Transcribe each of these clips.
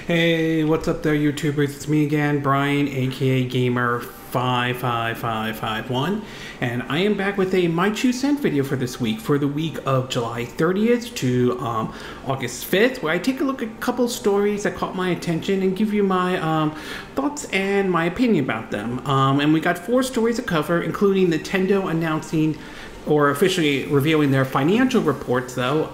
Hey, what's up there, YouTubers? It's me again, Brian, aka Gamer55551, and I am back with a My 2 Cent video for this week, for the week of July 30th to August 5th, where I take a look at a couple stories that caught my attention and give you my thoughts and my opinion about them. And we got 4 stories to cover, including Nintendo announcing or officially revealing their financial reports, though.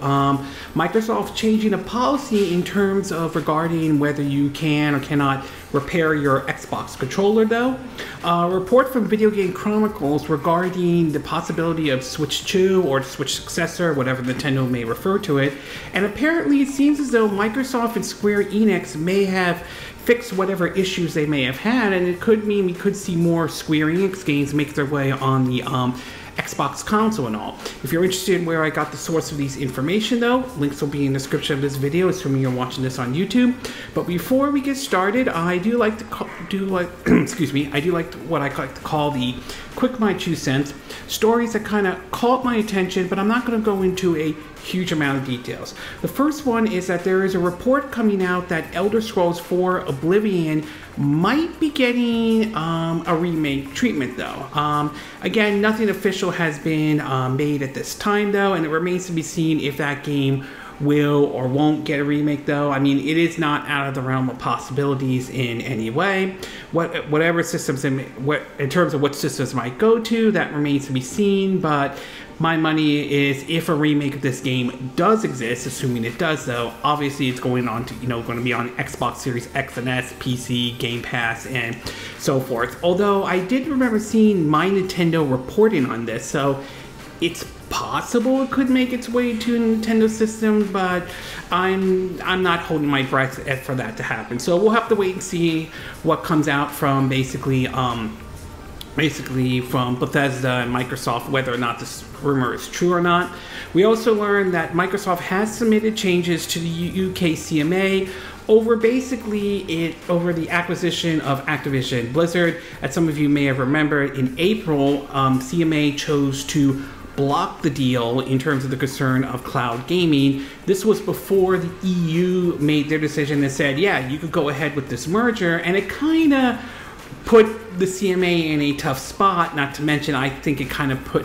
Microsoft changing a policy in terms of regarding whether you can or cannot repair your Xbox controller, though. A report from Video Game Chronicles regarding the possibility of Switch 2 or Switch successor, whatever Nintendo may refer to it. And apparently it seems as though Microsoft and Square Enix may have fixed whatever issues they may have had, and it could mean we could see more Square Enix games make their way on the Xbox console and all. If you're interested in where I got the source of these information, though, links will be in the description of this video, assuming you're watching this on YouTube. But before we get started, I do like to what I like to call the quick My 2 Cents, stories that kind of caught my attention, but I'm not going to go into a huge amount of details. The first one is that there is a report coming out that Elder Scrolls 4 Oblivion might be getting a remake treatment, though. Again, nothing official has been made at this time, though, and it remains to be seen if that game will or won't get a remake, though. I mean, it is not out of the realm of possibilities in any way. Whatever systems, in terms of what systems might go to, that remains to be seen, but my money is if a remake of this game does exist, assuming it does, though, obviously it's going on to, going to be on Xbox Series X and S, PC, Game Pass, and so forth. Although I did remember seeing My Nintendo reporting on this, so it's possible it could make its way to a Nintendo system, but I'm not holding my breath for that to happen. So we'll have to wait and see what comes out from basically from Bethesda and Microsoft, whether or not this rumor is true or not. We also learned that Microsoft has submitted changes to the UK CMA over the acquisition of Activision Blizzard. As some of you may have remembered, in April, CMA chose to block the deal in terms of the concern of cloud gaming. This was before the EU made their decision and said, yeah, you could go ahead with this merger, and it kind of put the CMA in a tough spot, not to mention I think it kind of put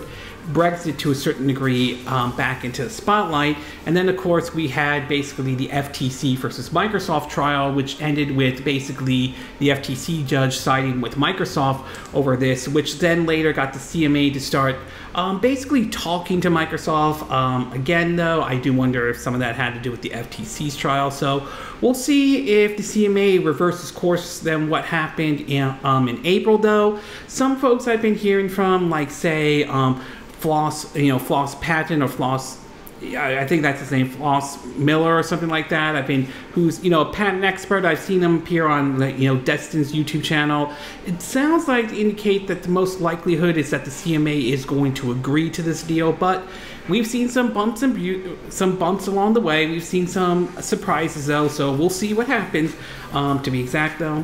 Brexit to a certain degree back into the spotlight. And then of course we had basically the FTC versus Microsoft trial, which ended with basically the FTC judge siding with Microsoft over this, which then later got the CMA to start basically talking to Microsoft. Again, though, I do wonder if some of that had to do with the FTC's trial. So we'll see if the CMA reverses course than what happened in April, though. Some folks I've been hearing from, like say Floss Patton or Floss, I think that's his name, Floss Miller or something like that. Who's a patent expert. I've seen him appear on Destin's YouTube channel. It sounds like to indicate that the most likelihood is that the CMA is going to agree to this deal, but we've seen some bumps along the way. We've seen some surprises, though, so we'll see what happens. To be exact, though,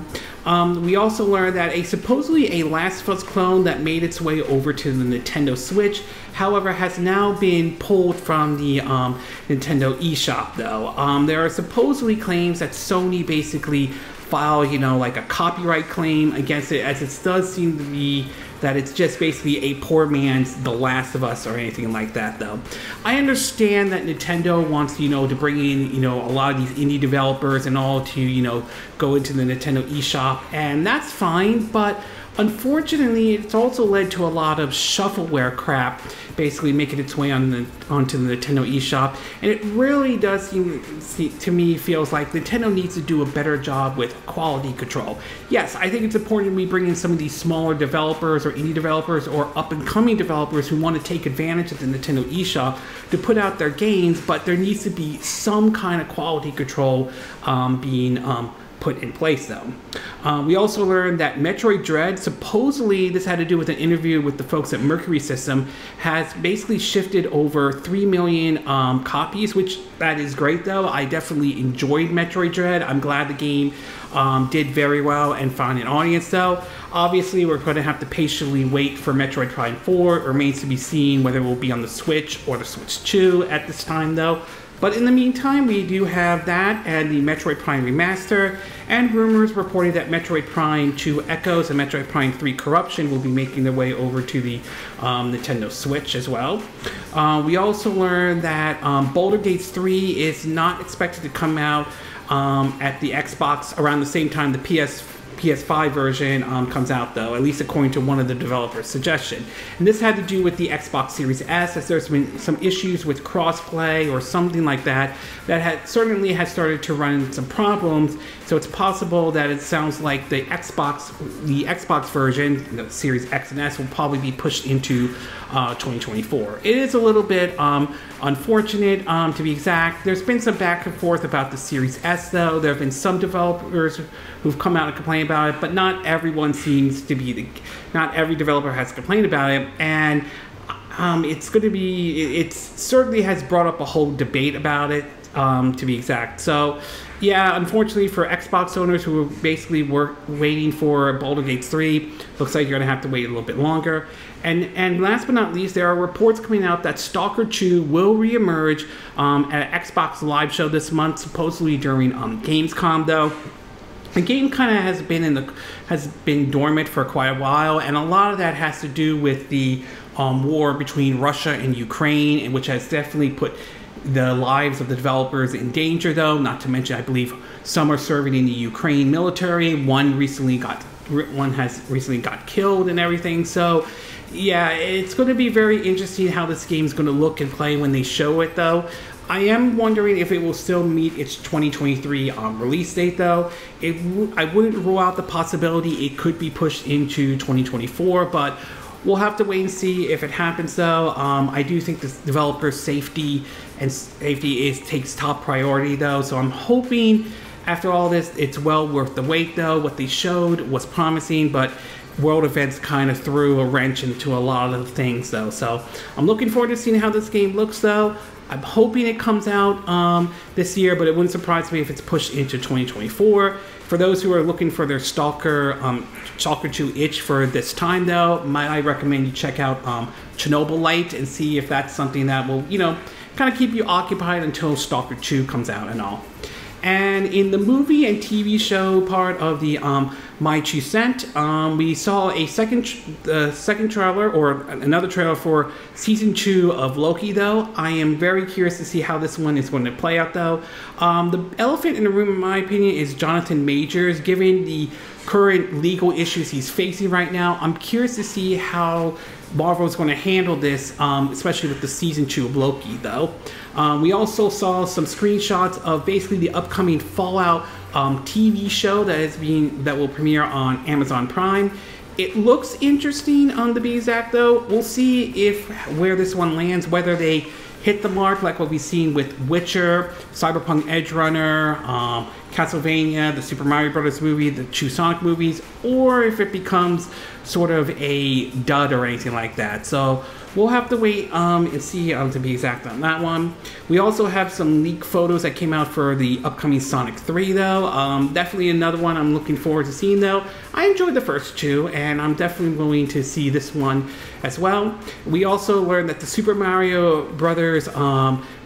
we also learned that supposedly a Last of Us clone that made its way over to the Nintendo Switch, however, has now been pulled from the Nintendo eShop, though. There are supposedly claims that Sony basically filed, like a copyright claim against it, as it does seem to be that it's just basically a poor man's The Last of Us or anything like that, though. I understand that Nintendo wants, to bring in, a lot of these indie developers and all to, go into the Nintendo eShop, and that's fine, but unfortunately, it's also led to a lot of shuffleware crap basically making its way onto the Nintendo eShop, and it really does seem to me feels like Nintendo needs to do a better job with quality control. Yes, I think it's important we bring in some of these smaller developers or indie developers or up-and-coming developers who want to take advantage of the Nintendo eShop to put out their games, but there needs to be some kind of quality control being put in place, though. We also learned that Metroid Dread, supposedly this had to do with an interview with the folks at Mercury System, has basically shifted over 3 million copies, which that is great, though. I definitely enjoyed Metroid Dread. I'm glad the game did very well and found an audience, though. Obviously, we're going to have to patiently wait for Metroid Prime 4. It remains to be seen whether it will be on the Switch or the Switch 2 at this time, though. But in the meantime, we do have that and the Metroid Prime Remaster, and rumors reporting that Metroid Prime 2 Echoes and Metroid Prime 3 Corruption will be making their way over to the Nintendo Switch as well. We also learned that Baldur's Gate 3 is not expected to come out at the Xbox around the same time the PS5 version comes out, though, at least according to one of the developers' suggestion. And this had to do with the Xbox Series S, as there's been some issues with crossplay or something like that certainly has started to run into some problems. So it's possible that it sounds like the Xbox version, the Series X and S, will probably be pushed into 2024. It is a little bit unfortunate, to be exact. There's been some back and forth about the Series S, though. There have been some developers who've come out and complained about it, but not everyone seems to be not every developer has complained about it, and it certainly has brought up a whole debate about it, to be exact. So yeah, unfortunately for Xbox owners who were basically waiting for Baldur's Gate 3, looks like you're going to have to wait a little bit longer. And last but not least, there are reports coming out that Stalker 2 will reemerge at an Xbox Live show this month, supposedly during Gamescom, though. The game kind of has been dormant for quite a while, and a lot of that has to do with the war between Russia and Ukraine, which has definitely put the lives of the developers in danger, though. Not to mention, I believe some are serving in the Ukraine military. One has recently got killed and everything. So yeah, it's going to be very interesting how this game is going to look and play when they show it, though. I am wondering if it will still meet its 2023 release date, though. I wouldn't rule out the possibility it could be pushed into 2024, but we'll have to wait and see if it happens, though. I do think the developer's safety takes top priority, though. So I'm hoping after all this, it's well worth the wait, though. What they showed was promising, but world events kind of threw a wrench into a lot of things, though. So I'm looking forward to seeing how this game looks, though. I'm hoping it comes out this year, but it wouldn't surprise me if it's pushed into 2024. For those who are looking for their Stalker 2 itch for this time, though, I recommend you check out Chernobyl Light and see if that's something that will, kind of keep you occupied until Stalker 2 comes out and all. And in the movie and TV show part of the My Two Cent, we saw a second trailer, or another trailer for Season 2 of Loki, though. I am very curious to see how this one is going to play out, though. The elephant in the room, in my opinion, is Jonathan Majors. Given the current legal issues he's facing right now, I'm curious to see how Marvel is going to handle this, especially with the Season 2 of Loki, though. We also saw some screenshots of basically the upcoming Fallout TV show that will premiere on Amazon Prime. It looks interesting, to be exact, though. We'll see where this one lands, whether they hit the mark like what we've seen with Witcher, Cyberpunk Edgerunner, Castlevania, the Super Mario Bros. Movie, the two Sonic movies, or if it becomes sort of a dud or anything like that. So we'll have to wait and see, to be exact on that one. We also have some leaked photos that came out for the upcoming Sonic 3, though. Definitely another one I'm looking forward to seeing, though. I enjoyed the first two, and I'm definitely willing to see this one as well. We also learned that the Super Mario Brothers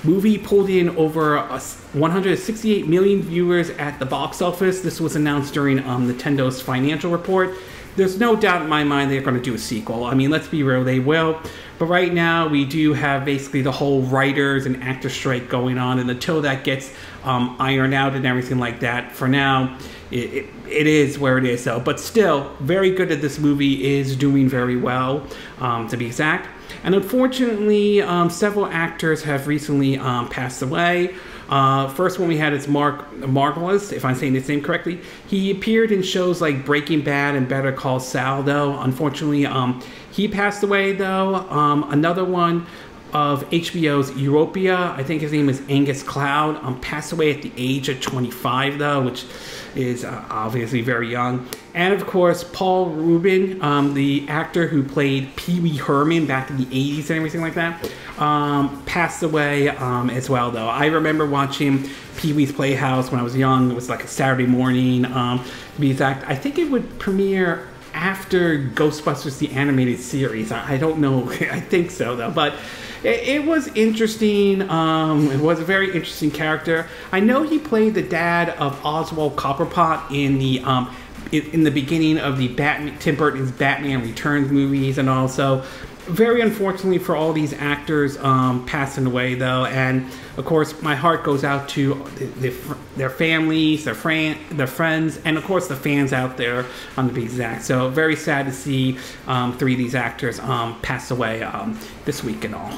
movie pulled in over 168 million viewers at the box office. This was announced during Nintendo's financial report. There's no doubt in my mind they're going to do a sequel. I mean, let's be real, they will. But right now, we do have basically the whole writers and actor strike going on, and until that gets ironed out and everything like that, for now, it is where it is. So, but still, very good that this movie is doing very well, to be exact. And unfortunately, several actors have recently passed away. First one we had is Mark Margolis, if I'm saying his name correctly. He appeared in shows like Breaking Bad and Better Call Saul, though. Unfortunately, he passed away, though. Another one of HBO's Europia, I think his name is Angus Cloud, passed away at the age of 25, though, which is obviously very young. And of course, Paul Rubin, the actor who played Pee Wee Herman back in the 80s and everything like that, passed away as well, though. I remember watching Pee Wee's Playhouse when I was young. It was like a Saturday morning, to be exact. I think it would premiere after Ghostbusters the animated series. I don't know. I think so, though. But it was interesting. It was a very interesting character. I know he played the dad of Oswald Copperpot in the beginning of the Tim Burton's Batman Returns movies, and also very unfortunately for all these actors passing away though. And of course my heart goes out to their families, their friends, and of course the fans out there, to be exact. So very sad to see 3 of these actors pass away this week and all.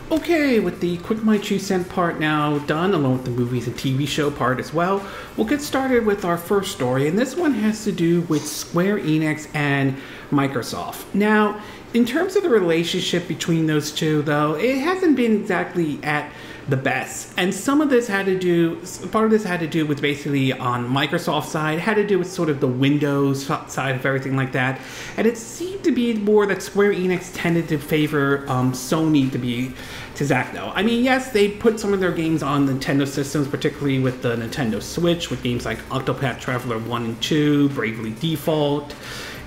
Okay, with the quick my 2 cent part now done, along with the movies and TV show part as well, we'll get started with our first story, and this one has to do with Square Enix and Microsoft. Now, in terms of the relationship between those two, though, it hasn't been exactly at the best. And part of this had to do with basically on Microsoft's side, had to do with sort of the Windows side of everything like that. And it seemed to be more that Square Enix tended to favor Sony to be exact though. I mean, yes, they put some of their games on Nintendo systems, particularly with the Nintendo Switch, with games like Octopath Traveler 1 and 2, Bravely Default,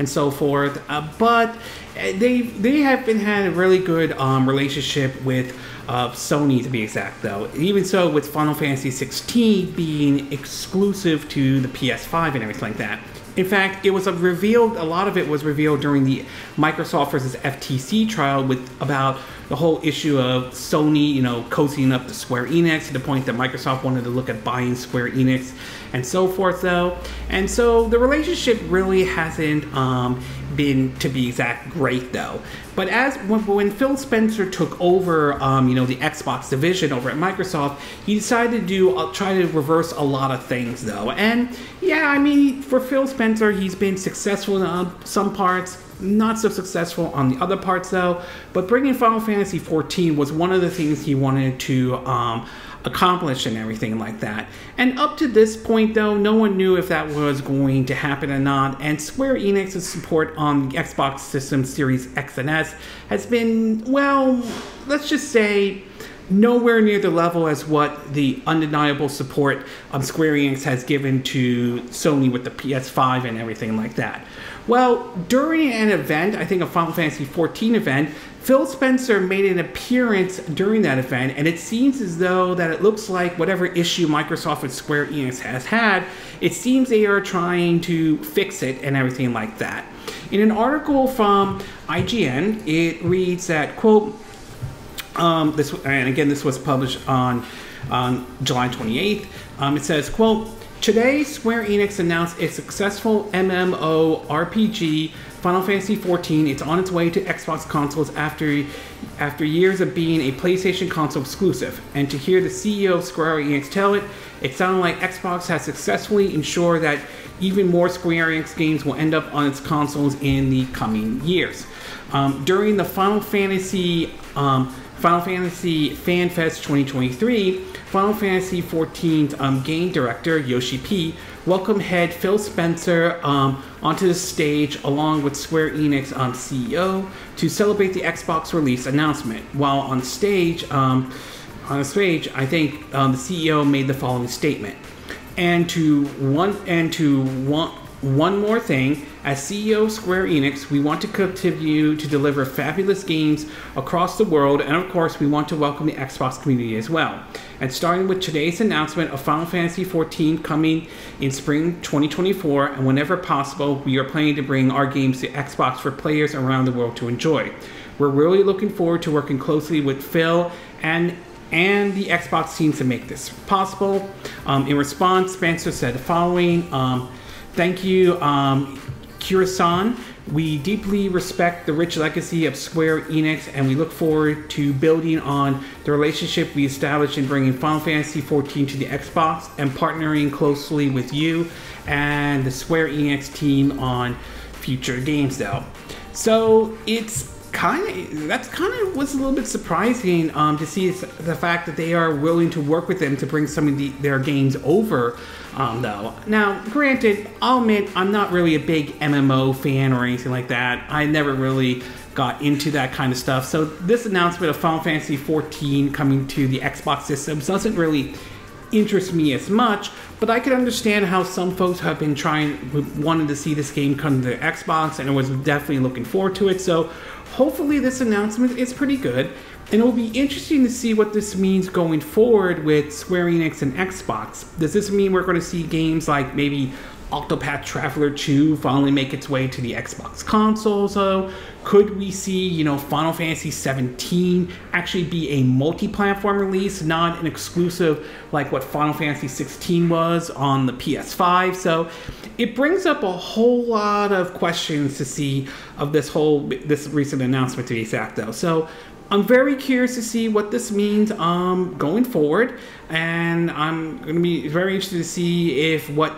and so forth. But they have had a really good relationship with Sony, to be exact though. Even so, with Final Fantasy 16 being exclusive to the PS5 and everything like that. In fact, it was revealed, a lot of it was revealed during the Microsoft versus FTC trial about the whole issue of Sony, cozying up to Square Enix to the point that Microsoft wanted to look at buying Square Enix and so forth though. And so the relationship really hasn't been, to be exact, great though. But when Phil Spencer took over, the Xbox division over at Microsoft, he decided to try to reverse a lot of things though. And yeah, I mean, for Phil Spencer, he's been successful in some parts, not so successful on the other parts though. But bringing Final Fantasy 14 was one of the things he wanted to accomplish and everything like that. And up to this point though, no one knew if that was going to happen or not. And Square Enix's support on the Xbox system Series X and S has been, well, let's just say, nowhere near the level as what the undeniable support Square Enix has given to Sony with the PS5 and everything like that. Well, during an event, I think a Final Fantasy 14 event, Phil Spencer made an appearance during that event, and it seems as though that it looks like whatever issue Microsoft and Square Enix has had, it seems they are trying to fix it and everything like that. In an article from IGN, it reads that, quote, this was published on July 28th. It says, quote, "Today, Square Enix announced its successful MMORPG, Final Fantasy XIV. It's on its way to Xbox consoles after years of being a PlayStation console exclusive. And to hear the CEO of Square Enix tell it, it sounded like Xbox has successfully ensured that even more Square Enix games will end up on its consoles in the coming years." During the Final Fantasy Fan Fest 2023, Final Fantasy XIV's game director, Yoshi P, welcomed head Phil Spencer onto the stage along with Square Enix CEO to celebrate the Xbox release announcement. While on stage, I think the CEO made the following statement. One more thing, as CEO of Square Enix, we want to continue to deliver fabulous games across the world, and of course, we want to welcome the Xbox community as well. And starting with today's announcement of Final Fantasy XIV coming in spring 2024, and whenever possible, we are planning to bring our games to Xbox for players around the world to enjoy. We're really looking forward to working closely with Phil and the Xbox team to make this possible. In response, Spencer said the following. Thank you, Kira-san. We deeply respect the rich legacy of Square Enix, and we look forward to building on the relationship we established in bringing Final Fantasy XIV to the Xbox and partnering closely with you and the Square Enix team on future games though. So it's was a little bit surprising to see the fact that they are willing to work with them to bring some of their games over though. Now, granted, I'll admit I'm not really a big MMO fan or anything like that. I never really got into that kind of stuff. So this announcement of Final Fantasy XIV coming to the Xbox systems doesn't really interest me as much, but I could understand how some folks have been wanting to see this game come to Xbox, and I was definitely looking forward to it. So hopefully this announcement is pretty good, and it will be interesting to see what this means going forward with Square Enix and Xbox. Does this mean we're going to see games like maybe Octopath Traveler 2 finally make its way to the Xbox console? So could we see, you know, Final Fantasy 17 actually be a multi-platform release, not an exclusive like what Final Fantasy 16 was on the PS5? So it brings up a whole lot of questions to see of this recent announcement, to be exact, though. So I'm very curious to see what this means going forward, and I'm going to be very interested to see if what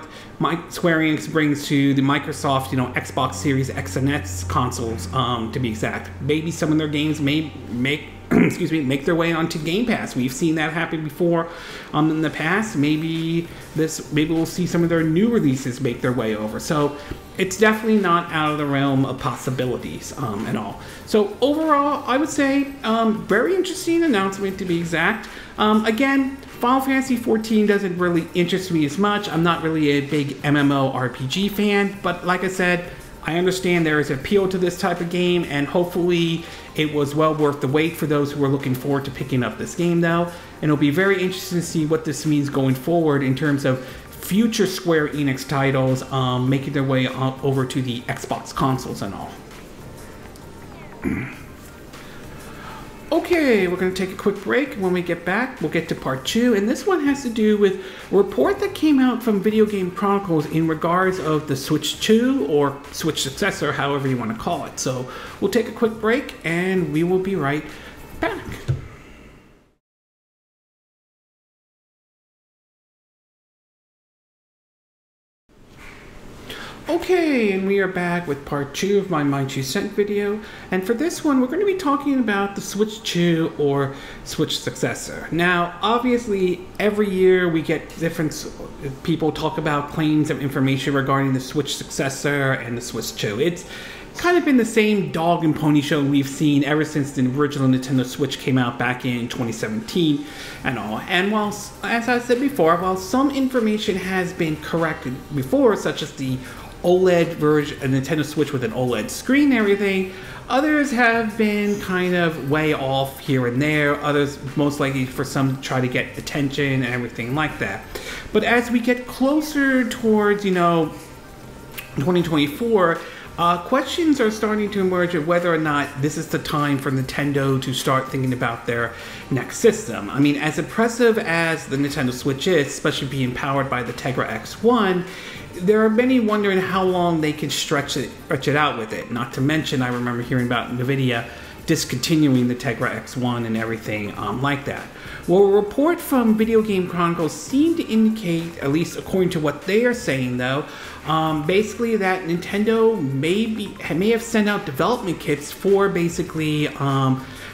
Square Enix brings to the Microsoft, you know, Xbox Series X and S consoles, to be exact. Maybe some of their games may make make their way onto Game Pass. We've seen that happen before in the past. Maybe we'll see some of their new releases make their way over. So it's definitely not out of the realm of possibilities at all. So overall, I would say very interesting announcement, to be exact. Again, Final Fantasy 14 doesn't really interest me as much. I'm not really a big MMORPG fan, but like I said, I understand there is appeal to this type of game, and hopefully it was well worth the wait for those who are looking forward to picking up this game, though. And it'll be very interesting to see what this means going forward in terms of future Square Enix titles making their way over to the Xbox consoles and all. Okay, we're going to take a quick break. When we get back, we'll get to part 2, and this one has to do with a report that came out from Video Game Chronicles in regards of the Switch 2 or Switch successor, however you want to call it. So we'll take a quick break, and we will be right back. Okay, and we are back with part 2 of my 2 cent video, and for this one we're going to be talking about the Switch 2 or Switch successor. Now, obviously, every year we get different people talk about claims of information regarding the Switch successor and the Switch 2. It's kind of been the same dog and pony show we've seen ever since the original Nintendo Switch came out back in 2017 and all. And while, as I said before, while some information has been corrected before, such as the OLED version, a Nintendo Switch with an OLED screen and everything, others have been kind of way off here and there. Others, most likely for some, try to get attention and everything like that. But as we get closer towards, you know, 2024, questions are starting to emerge of whether or not this is the time for Nintendo to start thinking about their next system. I mean, as impressive as the Nintendo Switch is, especially being powered by the Tegra X1, there are many wondering how long they can stretch it out with it. Not to mention, I remember hearing about NVIDIA discontinuing the Tegra X1 and everything like that. Well, a report from Video Game Chronicles seemed to indicate, at least according to what they are saying though, basically that Nintendo may have sent out development kits for basically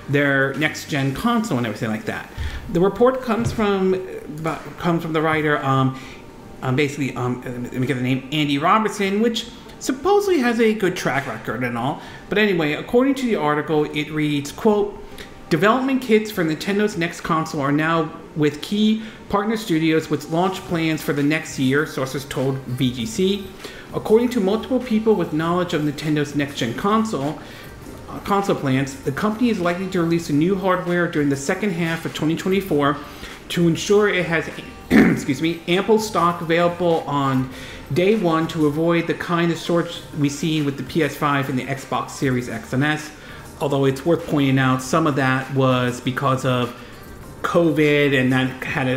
their next-gen console and everything like that. The report comes from the writer, let me get the name, Andy Robertson, which supposedly has a good track record and all. But anyway, according to the article, it reads, quote, "Development kits for Nintendo's next console are now with key partner studios with launch plans for the next year," sources told VGC. According to multiple people with knowledge of Nintendo's next-gen console plans, the company is likely to release a new hardware during the second half of 2024 to ensure it has ample stock available on day one to avoid the kind of storage we see with the PS5 and the Xbox Series X and S. Although it's worth pointing out, some of that was because of COVID, and that had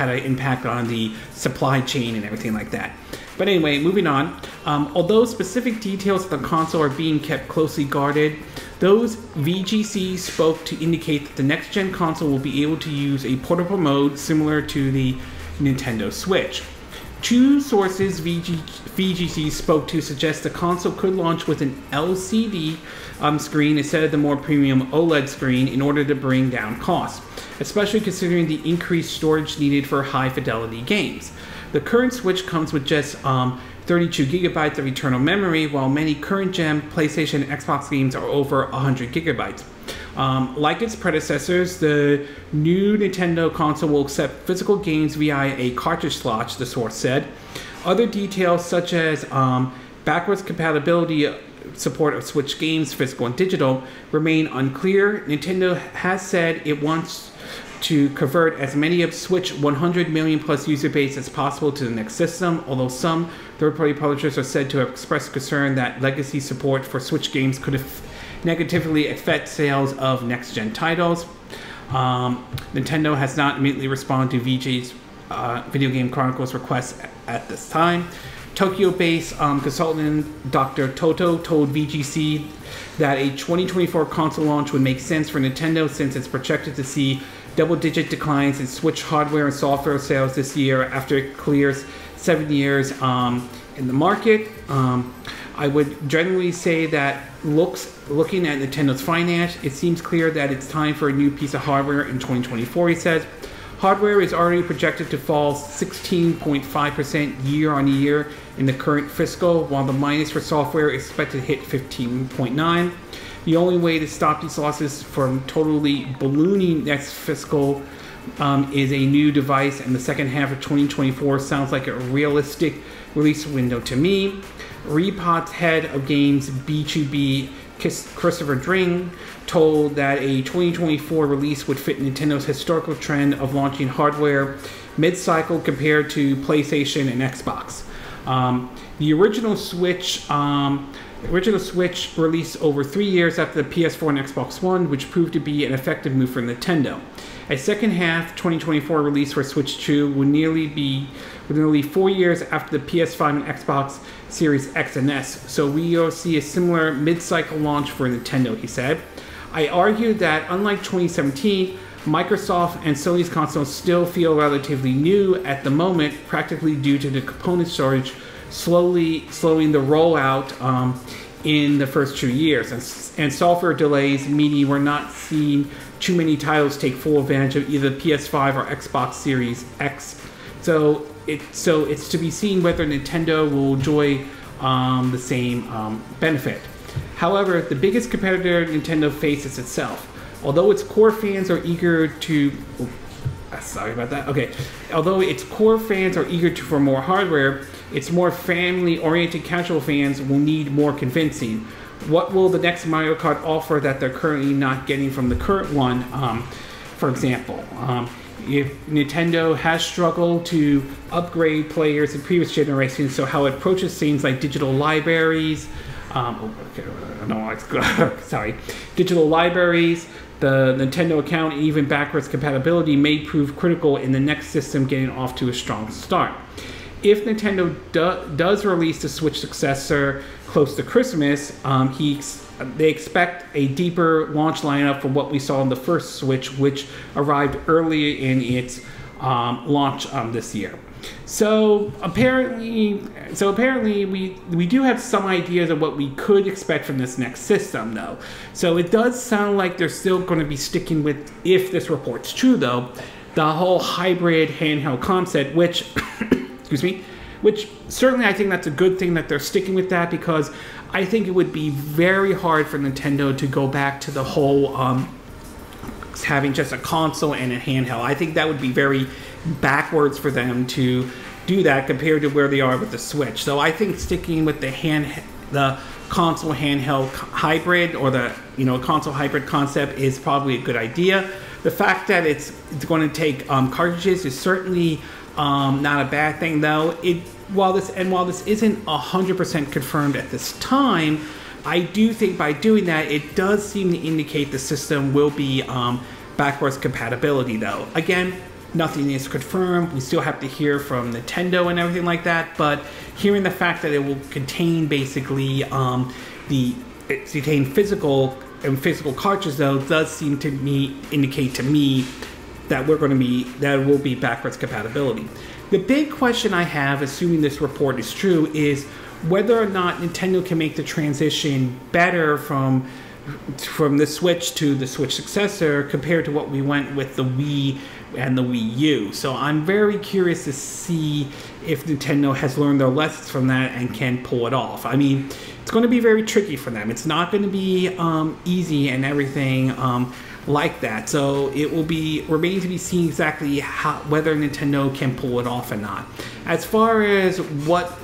an impact on the supply chain and everything like that. But anyway, moving on. Although specific details of the console are being kept closely guarded, those VGC spoke to indicate that the next-gen console will be able to use a portable mode similar to the Nintendo Switch. Two sources VGC spoke to suggest the console could launch with an LCD screen instead of the more premium OLED screen in order to bring down costs, especially considering the increased storage needed for high-fidelity games. The current Switch comes with just 32 gigabytes of internal memory, while many current-gen PlayStation and Xbox games are over 100 gigabytes. Like its predecessors, the new Nintendo console will accept physical games via a cartridge slot, the source said. Other details such as backwards compatibility support of Switch games, physical and digital, remain unclear. Nintendo has said it wants to convert as many of Switch 100 million plus user base as possible to the next system, although some third-party publishers are said to have expressed concern that legacy support for Switch games could negatively affect sales of next-gen titles. Nintendo has not immediately responded to VG's Video Game Chronicles requests at this time. Tokyo-based consultant Dr. Toto told VGC that a 2024 console launch would make sense for Nintendo since it's projected to see double-digit declines in Switch hardware and software sales this year after it clears 7 years in the market. I would generally say that looking at Nintendo's finance, it seems clear that it's time for a new piece of hardware in 2024, he says. Hardware is already projected to fall 16.5% year on year in the current fiscal, while the minus for software is expected to hit 15.9%. The only way to stop these losses from totally ballooning next fiscal is a new device, and the second half of 2024 sounds like a realistic release window to me. Repot's head of games B2B, Christopher Dring, told that a 2024 release would fit Nintendo's historical trend of launching hardware mid-cycle compared to PlayStation and Xbox. The original Switch released over 3 years after the PS4 and Xbox One, which proved to be an effective move for Nintendo. A second half 2024 release for Switch 2 would nearly 4 years after the PS5 and Xbox Series X and S, so we will see a similar mid-cycle launch for Nintendo, he said. I argued that unlike 2017, Microsoft and Sony's consoles still feel relatively new at the moment, practically due to the component shortage slowing the rollout in the first 2 years, and software delays, meaning we're not seeing too many titles take full advantage of either PS5 or Xbox Series X. So it's to be seen whether Nintendo will enjoy the same benefit. However, the biggest competitor Nintendo faces itself. Although its core fans are eager to for more hardware, its more family-oriented casual fans will need more convincing. What will the next Mario Kart offer that they're currently not getting from the current one? For example, if Nintendo has struggled to upgrade players in previous generations, so how it approaches things like digital libraries, digital libraries, the Nintendo account, and even backwards compatibility may prove critical in the next system getting off to a strong start. If Nintendo does release the Switch successor close to Christmas, they expect a deeper launch lineup from what we saw in the first Switch, which arrived early in its launch this year. So apparently we do have some ideas of what we could expect from this next system, though. So it does sound like they're still going to be sticking with, if this report's true, though, the whole hybrid handheld concept, which which certainly I think that's a good thing that they're sticking with that, because I think it would be very hard for Nintendo to go back to the whole having just a console and a handheld. I think that would be very backwards for them to do that compared to where they are with the Switch. So I think sticking with the console handheld hybrid, or the console hybrid concept, is probably a good idea. The fact that it's going to take cartridges is certainly not a bad thing, though. While this isn't 100% confirmed at this time, I do think by doing that, it does seem to indicate the system will be backwards compatibility, though. Again, nothing is confirmed. We still have to hear from Nintendo and everything like that, but hearing the fact that it will contain basically physical cartridges, though, does seem to indicate to me that there will be backwards compatibility. The big question I have, assuming this report is true, is whether or not Nintendo can make the transition better from from the Switch to the Switch successor compared to what we went with the Wii and the Wii U. So I'm very curious to see if Nintendo has learned their lessons from that and can pull it off. I mean, it's going to be very tricky for them. It's not going to be easy and everything like that. So it will be remains to be seen exactly whether Nintendo can pull it off or not. As far as what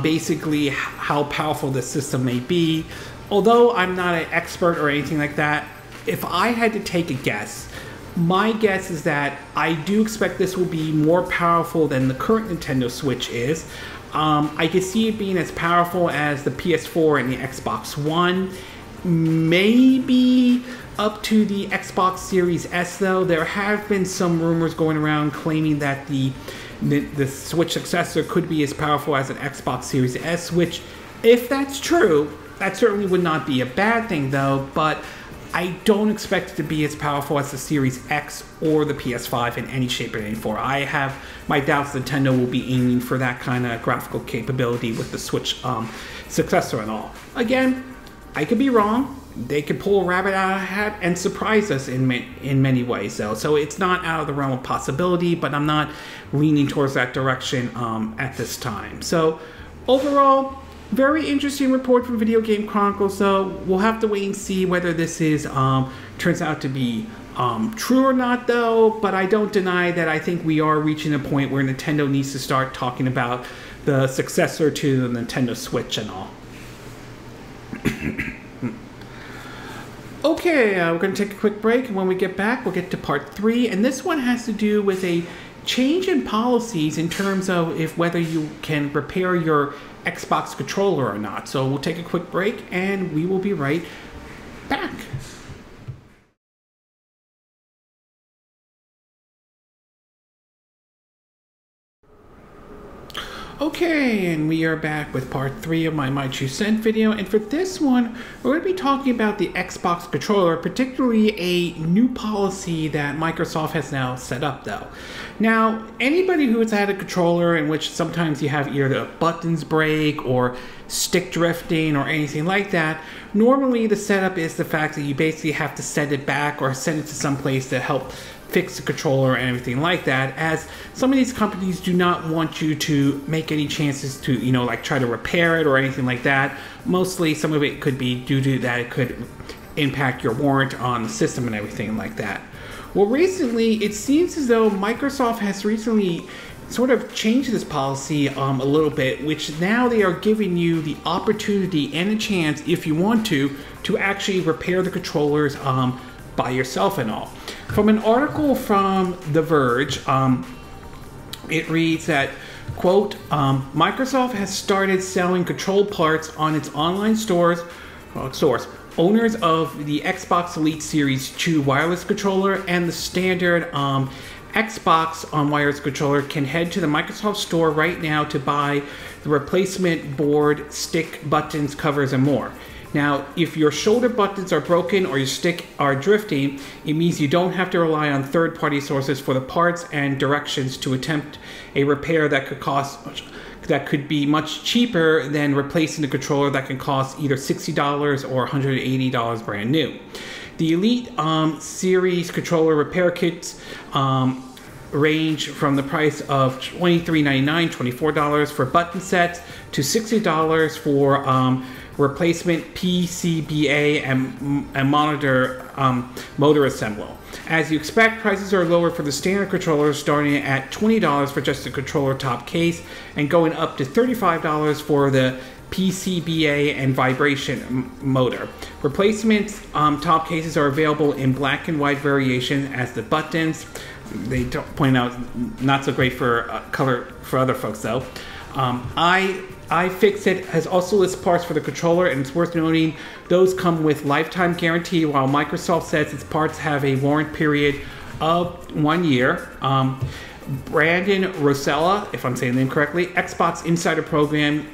basically how powerful the system may be, although I'm not an expert or anything like that, if I had to take a guess, my guess is that I do expect this will be more powerful than the current Nintendo Switch is. I could see it being as powerful as the PS4 and the Xbox One, maybe up to the Xbox Series S though. There have been some rumors going around claiming that the Switch successor could be as powerful as an Xbox Series S, which, if that's true, that certainly would not be a bad thing though, but I don't expect it to be as powerful as the Series X or the PS5 in any shape or any form. I have my doubts Nintendo will be aiming for that kind of graphical capability with the Switch successor and all. Again, I could be wrong. They could pull a rabbit out of a hat and surprise us in many ways, though. So it's not out of the realm of possibility, but I'm not leaning towards that direction at this time. So overall, very interesting report from Video Game Chronicles, though. We'll have to wait and see whether this is turns out to be true or not, though. But I don't deny that I think we are reaching a point where Nintendo needs to start talking about the successor to the Nintendo Switch and all. Okay, we're going to take a quick break, and when we get back, we'll get to part 3. And this one has to do with a change in policies in terms of whether you can repair your Xbox controller or not. So we'll take a quick break, and we will be right back. Okay, and we are back with part 3 of my 2 cent video, and for this one, we're going to be talking about the Xbox controller, particularly a new policy that Microsoft has now set up, though. Now, anybody who has had a controller in which sometimes you have either the buttons break or stick drifting or anything like that, normally the setup is the fact that you basically have to send it back or send it to some place to help fix the controller and everything like that, as some of these companies do not want you to make any chances to, you know, like try to repair it or anything like that. Mostly some of it could be due to that it could impact your warrant on the system and everything like that. Well, recently it seems as though Microsoft has recently sort of changed this policy a little bit, which now they are giving you the opportunity and a chance, if you want to actually repair the controllers by yourself and all. From an article from The Verge, it reads that, quote, Microsoft has started selling control parts on its online stores. Owners of the Xbox Elite Series 2 wireless controller and the standard Xbox wireless controller can head to the Microsoft Store right now to buy the replacement board, stick, buttons, covers, and more. Now, if your shoulder buttons are broken or your stick are drifting, it means you don't have to rely on third-party sources for the parts and directions to attempt a repair that could be much cheaper than replacing the controller that can cost either $60 or $180 brand new. The Elite Series controller repair kits range from the price of $23.99, $24 for button sets, to $60 for replacement PCBA and motor assembly. As you expect, prices are lower for the standard controller, starting at $20 for just the controller top case and going up to $35 for the PCBA and vibration motor. Replacement top cases are available in black and white variation, as the buttons, they point out, not so great for color for other folks though. iFixit has also listed parts for the controller, and it's worth noting those come with lifetime guarantee, while Microsoft says its parts have a warrant period of 1 year. Brandon Rosella, if I'm saying the name correctly, Xbox Insider Program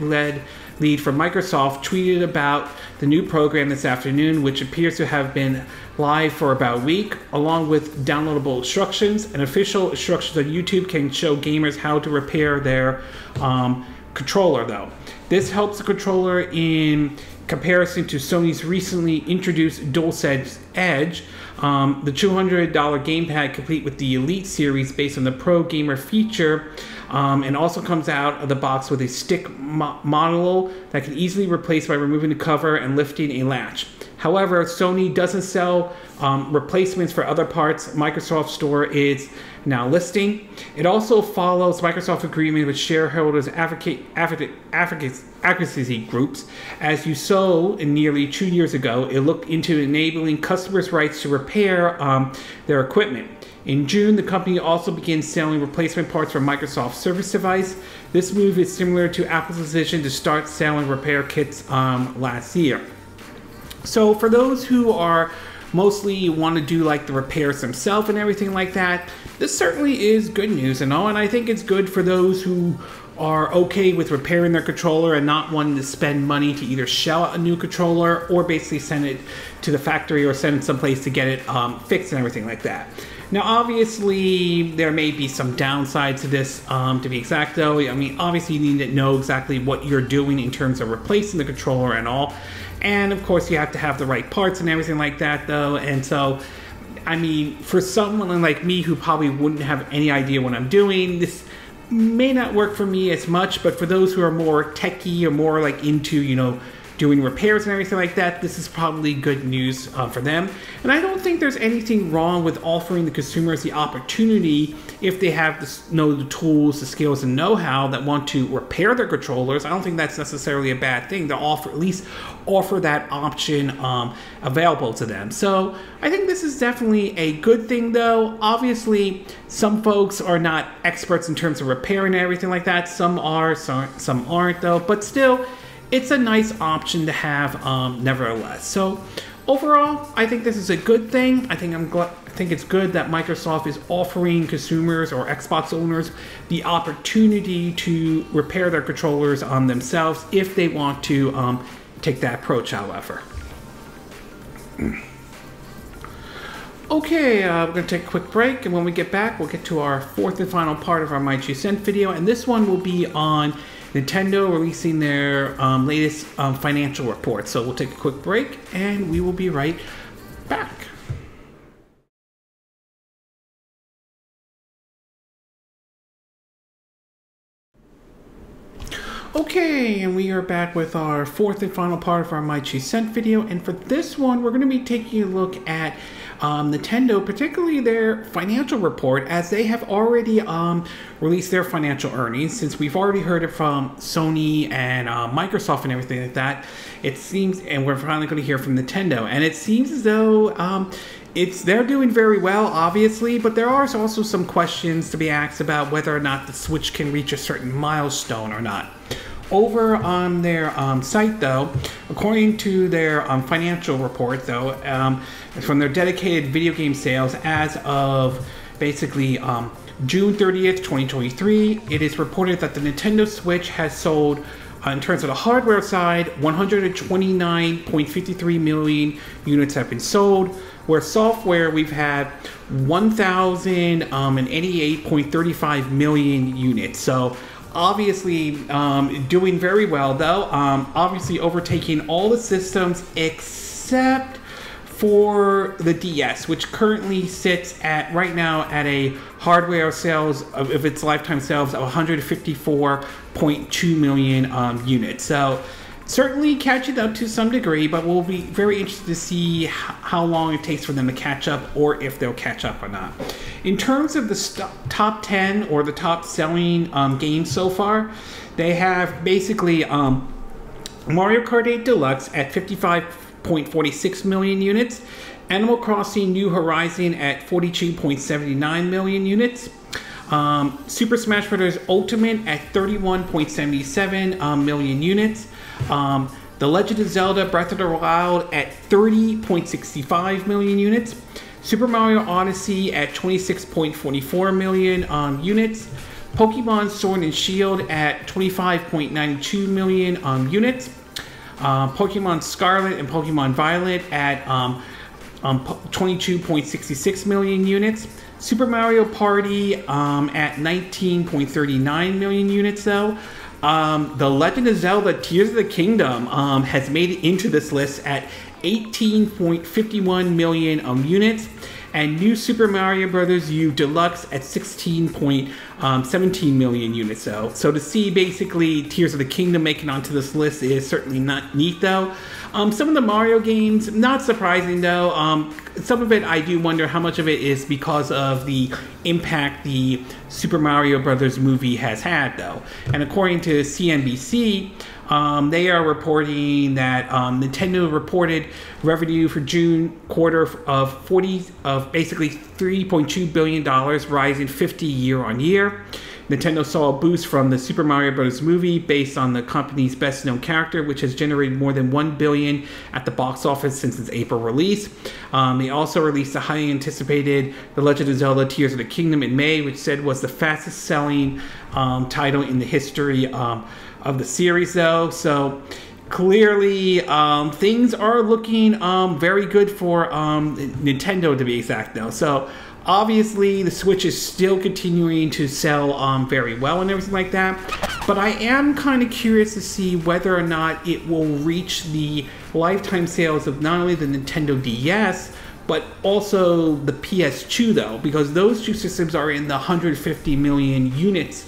lead for Microsoft, tweeted about the new program this afternoon, which appears to have been live for about a week, along with downloadable instructions. And official instructions on YouTube can show gamers how to repair their controller, though. This helps the controller in comparison to Sony's recently introduced DualSense Edge, the $200 gamepad complete with the Elite series based on the Pro Gamer feature, and also comes out of the box with a stick module that can easily replace by removing the cover and lifting a latch. However, Sony doesn't sell replacements for other parts Microsoft Store is now listing. It also follows Microsoft's agreement with shareholders advocacy groups. As you saw nearly 2 years ago, it looked into enabling customers' rights to repair their equipment. In June, the company also began selling replacement parts for Microsoft Surface device. This move is similar to Apple's decision to start selling repair kits last year. So for those who are mostly want to do like the repairs themselves and everything like that, this certainly is good news and all, and I think it's good for those who are okay with repairing their controller and not wanting to spend money to either shell out a new controller or basically send it to the factory or send it someplace to get it fixed and everything like that. Now, obviously, there may be some downsides to this, to be exact, though. I mean, obviously, you need to know exactly what you're doing in terms of replacing the controller and all. And, of course, you have to have the right parts and everything like that, though. And so, I mean, for someone like me who probably wouldn't have any idea what I'm doing, this may not work for me as much. But for those who are more techie or more, like, into, you know, doing repairs and everything like that, this is probably good news for them. And I don't think there's anything wrong with offering the consumers the opportunity, if they have the tools, the skills, and know-how that want to repair their controllers. I don't think that's necessarily a bad thing to offer, at least offer that option available to them. So I think this is definitely a good thing, though. Obviously, some folks are not experts in terms of repairing and everything like that. Some are, some aren't, though. But still, it's a nice option to have, nevertheless. So overall, I think this is a good thing. I think it's good that Microsoft is offering consumers or Xbox owners the opportunity to repair their controllers on themselves if they want to take that approach, however. Okay, we're going to take a quick break, and when we get back, we'll get to our fourth and final part of our My 2 Cent video, and this one will be on Nintendo releasing their latest financial report. So we'll take a quick break, and we will be right back. Okay, and we are back with our fourth and final part of our My 2 Cent video, and for this one, we're going to be taking a look at Nintendo, particularly their financial report, as they have already released their financial earnings. Since we've already heard it from Sony and Microsoft and everything like that, it seems, and we're finally going to hear from Nintendo, and it seems as though they're doing very well, obviously, but there are also some questions to be asked about whether or not the Switch can reach a certain milestone or not. Over on their site, though, according to their financial report, though, from their dedicated video game sales as of basically June 30th, 2023, it is reported that the Nintendo Switch has sold, in terms of the hardware side, 129.53 million units have been sold, where software we've had 1,088.35 million units. So obviously doing very well, though. Obviously overtaking all the systems except for the DS, which currently sits at right now at a hardware sales of its lifetime sales of 154.2 million units. So certainly catching up to some degree, but we'll be very interested to see how long it takes for them to catch up, or if they'll catch up or not. In terms of the top 10 or the top selling games so far, they have basically Mario Kart 8 Deluxe at 55.46 million units, Animal Crossing New Horizon at 42.79 million units, Super Smash Bros. Ultimate at 31.77 million units, The Legend of Zelda Breath of the Wild at 30.65 million units, Super Mario Odyssey at 26.44 million units, Pokemon Sword and Shield at 25.92 million units, Pokemon Scarlet and Pokemon Violet at 22.66 million units, Super Mario Party at 19.39 million units, though. The Legend of Zelda Tears of the Kingdom has made it into this list at 18.51 million units, and New Super Mario Bros. U Deluxe at 16.17 million units. So to see basically Tears of the Kingdom making onto this list is certainly not neat though. Some of the Mario games, not surprising though. Some of it I do wonder how much of it is because of the impact the Super Mario Bros. Movie has had though. And according to CNBC, they are reporting that Nintendo reported revenue for June quarter of basically $3.2 billion, rising 50 year-on-year. Nintendo saw a boost from the Super Mario Bros. Movie based on the company's best-known character, which has generated more than $1 billion at the box office since its April release. They also released the highly anticipated The Legend of Zelda Tears of the Kingdom in May, which said was the fastest-selling title in the history of the series, though. So clearly, things are looking very good for Nintendo, to be exact, though. So obviously, the Switch is still continuing to sell very well and everything like that. But I am kind of curious to see whether or not it will reach the lifetime sales of not only the Nintendo DS, but also the PS2 though, because those two systems are in the 150 million units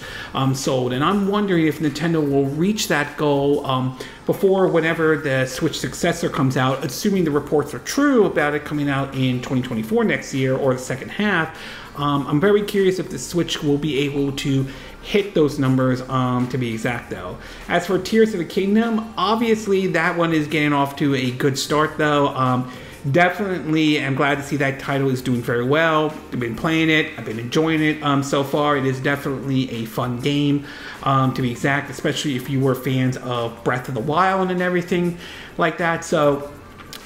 sold, and I'm wondering if Nintendo will reach that goal before whenever the Switch successor comes out, assuming the reports are true about it coming out in 2024 next year or the second half. I'm very curious if the Switch will be able to hit those numbers, to be exact though. As for Tears of the Kingdom, obviously that one is getting off to a good start though. Definitely, I'm glad to see that title is doing very well. I've been playing it, I've been enjoying it so far. It is definitely a fun game, to be exact, especially if you were fans of Breath of the Wild and everything like that. So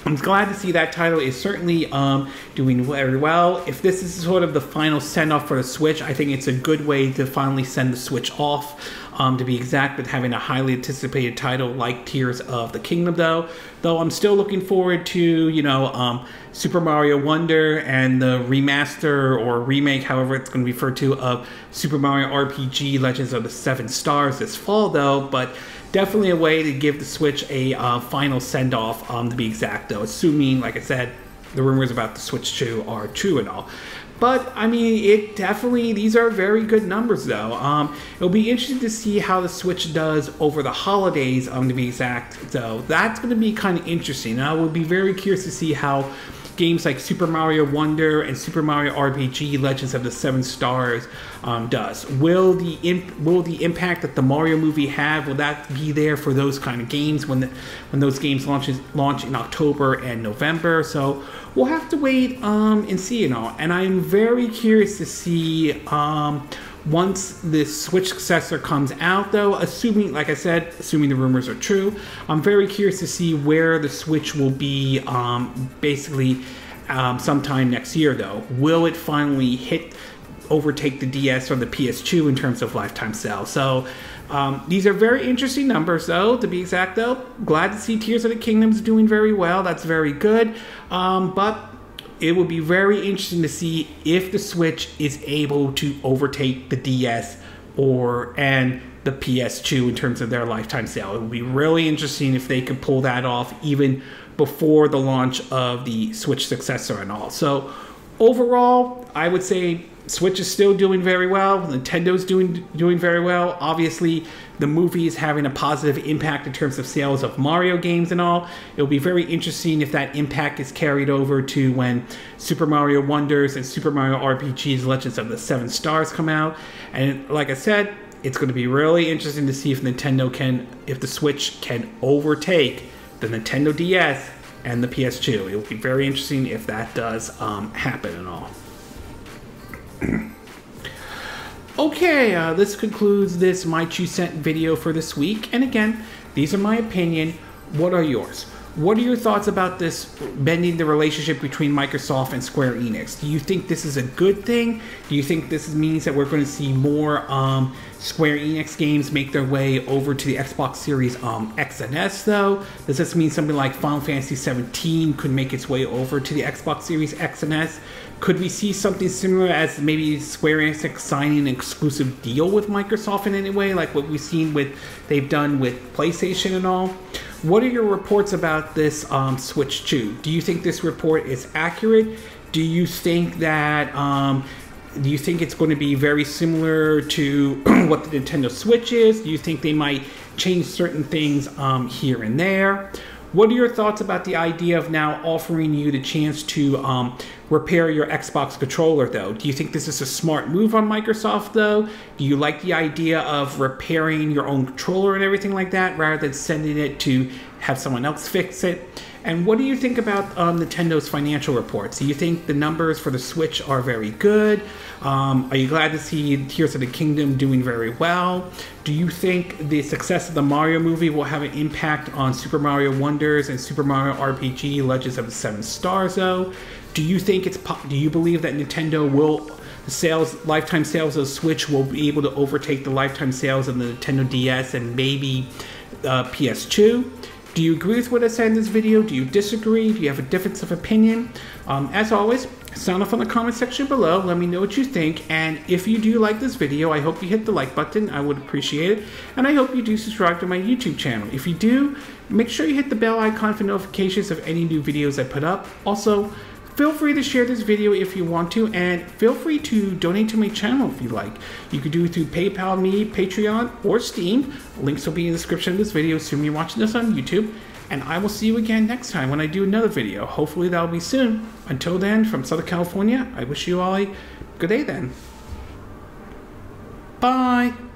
I'm glad to see that title is certainly doing very well. If this is sort of the final send-off for the Switch, I think it's a good way to finally send the Switch off, to be exact, with having a highly anticipated title like Tears of the Kingdom though. Though I'm still looking forward to, you know, Super Mario Wonder and the remaster or remake, however it's going to be referred to, of Super Mario RPG Legends of the Seven Stars this fall though. But definitely a way to give the Switch a final send-off, to be exact though, assuming, like I said, the rumors about the Switch 2 are true and all. But, I mean, it definitely, these are very good numbers, though. It'll be interesting to see how the Switch does over the holidays, to be exact. So, that's going to be kind of interesting. And I will be very curious to see how games like Super Mario Wonder and Super Mario RPG Legends of the Seven Stars does. Will the impact that the Mario movie have, will that be there for those kind of games when those games launch in October and November? So we'll have to wait and see, you know. And I'm very curious to see once the Switch successor comes out, though, assuming, like I said, assuming the rumors are true, I'm very curious to see where the Switch will be basically sometime next year, though. Will it finally overtake the DS or the PS2 in terms of lifetime sales? So these are very interesting numbers, though, to be exact, though. Glad to see Tears of the Kingdom's doing very well. That's very good. But it will be very interesting to see if the Switch is able to overtake the DS and the PS2 in terms of their lifetime sale. It would be really interesting if they could pull that off even before the launch of the Switch successor and all. So overall, I would say Switch is still doing very well. Nintendo's doing very well. Obviously, the movie is having a positive impact in terms of sales of Mario games and all. It'll be very interesting if that impact is carried over to when Super Mario Wonders and Super Mario RPG's Legends of the Seven Stars come out. And like I said, it's going to be really interesting to see if the Switch can overtake the Nintendo DS and the PS2. It will be very interesting if that does happen and all. Okay, this concludes this My 2 Cent video for this week. And again, these are my opinion. What are yours? What are your thoughts about this bending the relationship between Microsoft and Square Enix? Do you think this is a good thing? Do you think this means that we're going to see more Square Enix games make their way over to the Xbox Series X and S, though? Does this mean something like Final Fantasy XVII could make its way over to the Xbox Series X and S? Could we see something similar as maybe Square Enix signing an exclusive deal with Microsoft in any way, like what we've seen with they've done with PlayStation and all? What are your reports about this Switch 2? Do you think this report is accurate? Do you think that do you think it's going to be very similar to what the Nintendo Switch is? Do you think they might change certain things here and there? What are your thoughts about the idea of now offering you the chance to repair your Xbox controller, though? Do you think this is a smart move on Microsoft, though? Do you like the idea of repairing your own controller and everything like that, rather than sending it to have someone else fix it? And what do you think about Nintendo's financial reports? Do you think the numbers for the Switch are very good? Are you glad to see Tears of the Kingdom doing very well? Do you think the success of the Mario movie will have an impact on Super Mario Wonders and Super Mario RPG Legends of the Seven Stars, though? Do you think do you believe that Nintendo will lifetime sales of the Switch will be able to overtake the lifetime sales of the Nintendo DS and maybe PS2? Do you agree with what I said in this video? Do you disagree? Do you have a difference of opinion? As always, sound off in the comment section below. Let me know what you think. And if you do like this video, I hope you hit the like button. I would appreciate it. And I hope you do subscribe to my YouTube channel. If you do, make sure you hit the bell icon for notifications of any new videos I put up. Also, feel free to share this video if you want to, and feel free to donate to my channel if you like. You could do it through PayPal, me, Patreon, or Steam. Links will be in the description of this video, assuming you're watching this on YouTube. And I will see you again next time when I do another video. Hopefully that'll be soon. Until then, from Southern California, I wish you all a good day then. Bye!